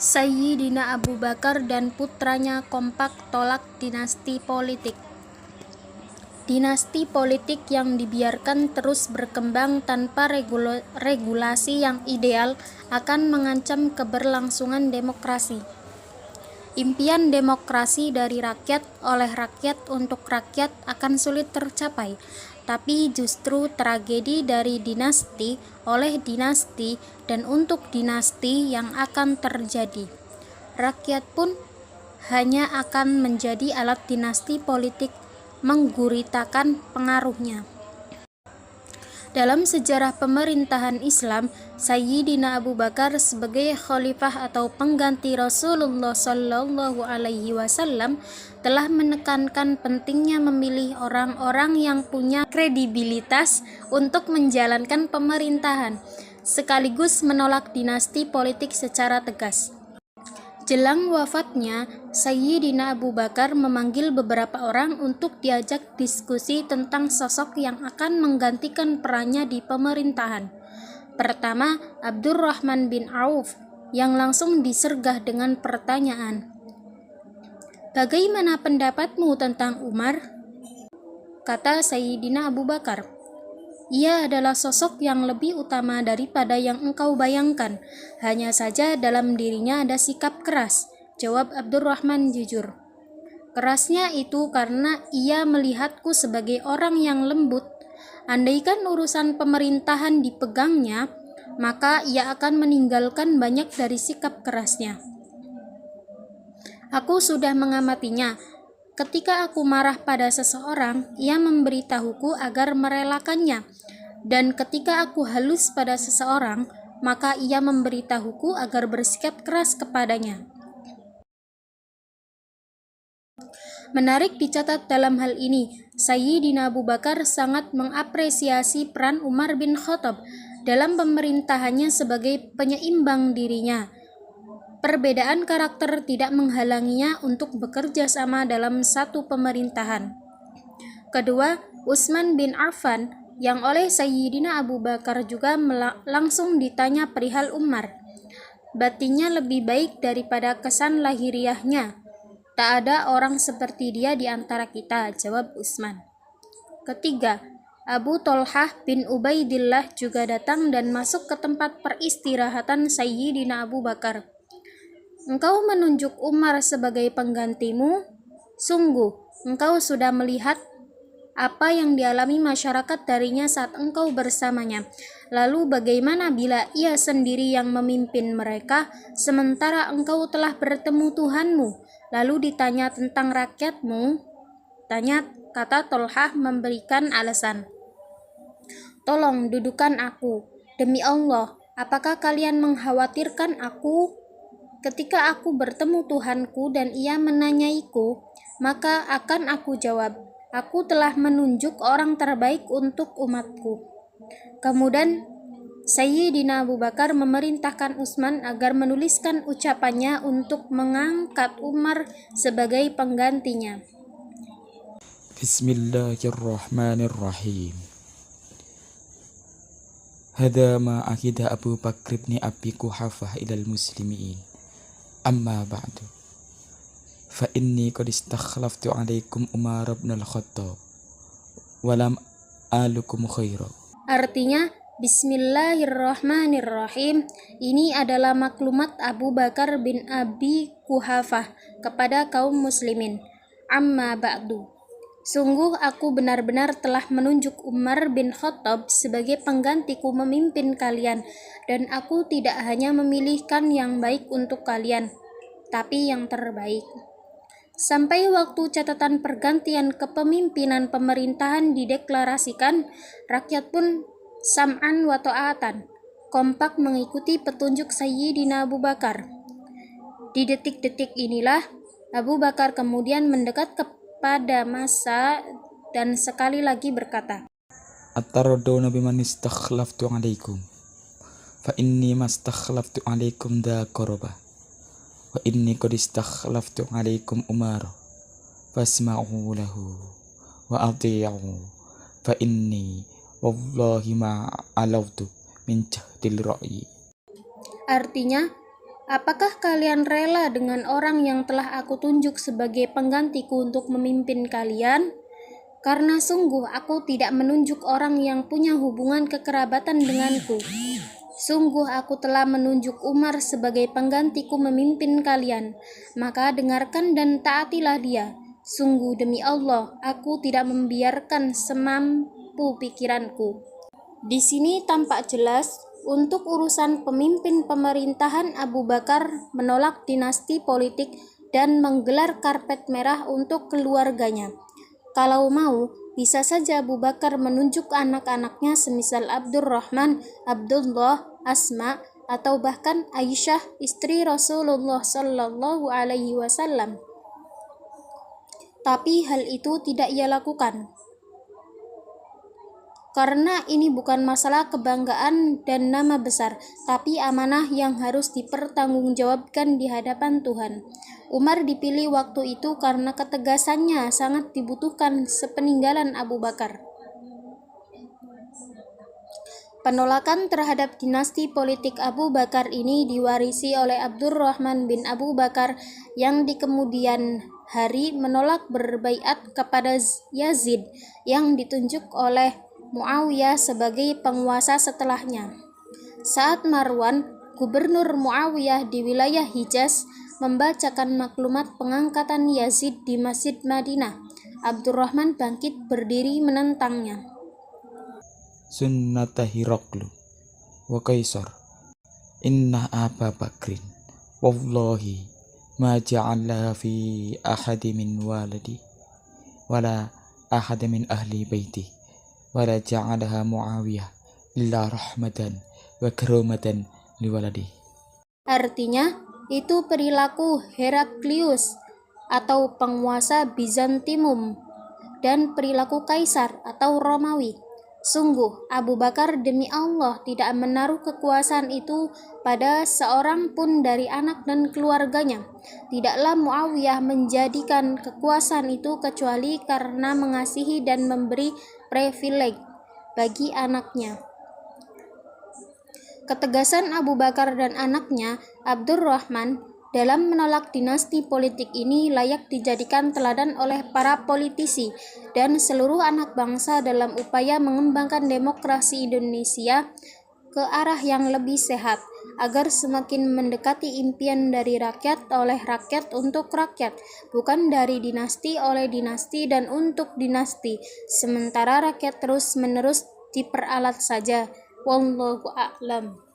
Sayyidina Abu Bakar dan putranya kompak tolak dinasti politik. Dinasti politik yang dibiarkan terus berkembang tanpa regulasi yang ideal akan mengancam keberlangsungan demokrasi. Impian demokrasi dari rakyat oleh rakyat untuk rakyat akan sulit tercapai, tapi justru tragedi dari dinasti oleh dinasti dan untuk dinasti yang akan terjadi. Rakyat pun hanya akan menjadi alat dinasti politik mengguritakan pengaruhnya. Dalam sejarah pemerintahan Islam, Sayyidina Abu Bakar sebagai khalifah atau pengganti Rasulullah Shallallahu Alaihi Wasallam telah menekankan pentingnya memilih orang-orang yang punya kredibilitas untuk menjalankan pemerintahan, sekaligus menolak dinasti politik secara tegas. Jelang wafatnya, Sayyidina Abu Bakar memanggil beberapa orang untuk diajak diskusi tentang sosok yang akan menggantikan perannya di pemerintahan. Pertama, Abdurrahman bin Auf, yang langsung disergah dengan pertanyaan, "Bagaimana pendapatmu tentang Umar?" Kata Sayyidina Abu Bakar, "Ia adalah sosok yang lebih utama daripada yang engkau bayangkan. Hanya saja dalam dirinya ada sikap keras," jawab Abdurrahman jujur. "Kerasnya itu karena ia melihatku sebagai orang yang lembut. Andaikan urusan pemerintahan dipegangnya, maka ia akan meninggalkan banyak dari sikap kerasnya. Aku sudah mengamatinya. Ketika aku marah pada seseorang, ia memberitahuku agar merelakannya. Dan ketika aku halus pada seseorang, maka ia memberitahuku agar bersikap keras kepadanya." Menarik dicatat dalam hal ini, Sayyidina Abu Bakar sangat mengapresiasi peran Umar bin Khattab dalam pemerintahannya sebagai penyeimbang dirinya. Perbedaan karakter tidak menghalanginya untuk bekerja sama dalam satu pemerintahan. Kedua, Utsman bin Affan, yang oleh Sayyidina Abu Bakar juga langsung ditanya perihal Umar. "Batinnya lebih baik daripada kesan lahiriahnya. Tak ada orang seperti dia di antara kita," jawab Utsman. Ketiga, Abu Tolhah bin Ubaidillah juga datang dan masuk ke tempat peristirahatan Sayyidina Abu Bakar. "Engkau menunjuk Umar sebagai penggantimu? Sungguh, engkau sudah melihat apa yang dialami masyarakat darinya saat engkau bersamanya. Lalu bagaimana bila ia sendiri yang memimpin mereka, sementara engkau telah bertemu Tuhanmu, lalu ditanya tentang rakyatmu?" Kata Tolhah memberikan alasan, "Tolong dudukan aku. Demi Allah, apakah kalian mengkhawatirkan aku? Ketika aku bertemu Tuhanku dan ia menanyaiku, maka akan aku jawab, aku telah menunjuk orang terbaik untuk umatku." Kemudian Sayyidina Abu Bakar memerintahkan Utsman agar menuliskan ucapannya untuk mengangkat Umar sebagai penggantinya. Bismillahirrahmanirrahim. Hada ma akida Abu Bakr ibn Abi Quhafah ilal muslimin. Amma ba'du. Fa inni qad istakhlaftu alaikum Umar ibn al-Khattab. Walam alukum khaira. Artinya, Bismillahirrahmanirrahim. Ini adalah maklumat Abu Bakar bin Abi Quhafah kepada kaum muslimin. Amma ba'du. Sungguh aku benar-benar telah menunjuk Umar bin Khattab sebagai penggantiku memimpin kalian, dan aku tidak hanya memilihkan yang baik untuk kalian, tapi yang terbaik. Sampai waktu catatan pergantian kepemimpinan pemerintahan dideklarasikan, rakyat pun sam'an wa ta'atan, kompak mengikuti petunjuk Sayyidina Abu Bakar. Di detik-detik inilah, Abu Bakar kemudian mendekat kepada massa dan sekali lagi berkata, At-taradawna biman istakhlaftu alaikum. Fa inni mastakhlaftu alaikum da korobah. Wa inni qad istakhlaftu alaikum Umar. Fasma'u lahu wa ati'u. Fa inni wallahi ma'alawtu min jahdil ra'yi. Artinya, Apakah kalian rela dengan orang yang telah aku tunjuk sebagai penggantiku untuk memimpin kalian? Karena sungguh aku tidak menunjuk orang yang punya hubungan kekerabatan denganku. Sungguh aku telah menunjuk Umar sebagai penggantiku memimpin kalian, maka dengarkan dan taatilah dia. Sungguh demi Allah, aku tidak membiarkan semampu pikiranku. Di sini tampak jelas untuk urusan pemimpin pemerintahan Abu Bakar menolak dinasti politik dan menggelar karpet merah untuk keluarganya. Kalau mau, bisa saja Abu Bakar menunjuk anak-anaknya semisal Abdurrahman, Abdullah, Asma, atau bahkan Aisyah, istri Rasulullah Shallallahu Alaihi Wasallam. Tapi hal itu tidak ia lakukan. Karena ini bukan masalah kebanggaan dan nama besar, tapi amanah yang harus dipertanggungjawabkan di hadapan Tuhan. Umar dipilih waktu itu karena ketegasannya sangat dibutuhkan sepeninggalan Abu Bakar. Penolakan terhadap dinasti politik Abu Bakar ini diwarisi oleh Abdurrahman bin Abu Bakar yang di kemudian hari menolak berbaiat kepada Yazid yang ditunjuk oleh Muawiyah sebagai penguasa setelahnya. Saat Marwan, gubernur Muawiyah di wilayah Hijaz, membacakan maklumat pengangkatan Yazid di Masjid Madinah, Abdurrahman bangkit berdiri menentangnya. Sunnata Hiraqlu wa Kaisar inna Aba Bakrin wallahi ma ja'ala fi ahadi min waladi wala ahadi min ahli baiti wala ja'alaha Muawiyah illa rahmatan wa karomatan liwaladi. Artinya, itu perilaku Heraklius atau penguasa Bizantium dan perilaku Kaisar atau Romawi. Sungguh, Abu Bakar demi Allah tidak menaruh kekuasaan itu pada seorang pun dari anak dan keluarganya. Tidaklah Muawiyah menjadikan kekuasaan itu kecuali karena mengasihi dan memberi privilege bagi anaknya. Ketegasan Abu Bakar dan anaknya, Abdurrahman, dalam menolak dinasti politik ini layak dijadikan teladan oleh para politisi dan seluruh anak bangsa dalam upaya mengembangkan demokrasi Indonesia ke arah yang lebih sehat, agar semakin mendekati impian dari rakyat oleh rakyat untuk rakyat, bukan dari dinasti oleh dinasti dan untuk dinasti, sementara rakyat terus-menerus diperalat saja. Wallahu a'lam.